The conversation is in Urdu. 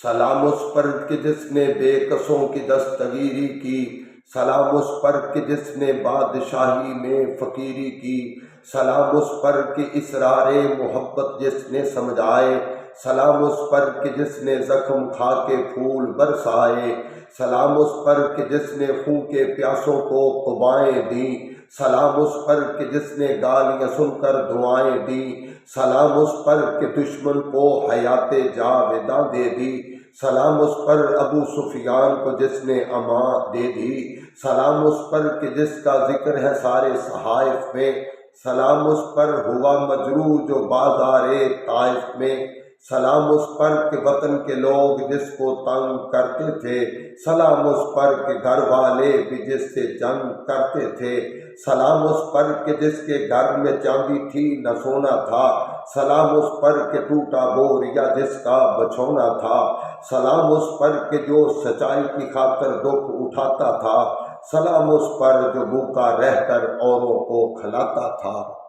سلام اس پر کہ جس نے بے کسوں کی دستگیری کی، سلام اس پر کہ جس نے بادشاہی میں فقیری کی، سلام اس پر کہ اسرار محبت جس نے سمجھائے، سلام اس پر کہ جس نے زخم کھا کے پھول برسائے، سلام اس پر کہ جس نے خون کے پیاسوں کو قبائیں دیں، سلام اس پر کہ جس نے گالیاں سن کر دعائیں دیں، سلام اس پر کہ دشمن کو حیات جاویداں دے دی، سلام اس پر ابو سفیان کو جس نے امان دے دی، سلام اس پر کہ جس کا ذکر ہے سارے صحائف میں، سلام اس پر ہوا مجروح جو بازار طائف میں، سلام اس پر کہ وطن کے لوگ جس کو تنگ کرتے تھے، سلام اس پر کہ گھر والے بھی جس سے جنگ کرتے تھے، سلام اس پر کہ جس کے گھر میں چاندی تھی نہ سونا تھا، سلام اس پر کہ ٹوٹا بوریا جس کا بچھونا تھا، سلام اس پر کہ جو سچائی کی خاطر دکھ اٹھاتا تھا، سلام اس پر جو بھوکا رہ کر اوروں کو کھلاتا تھا۔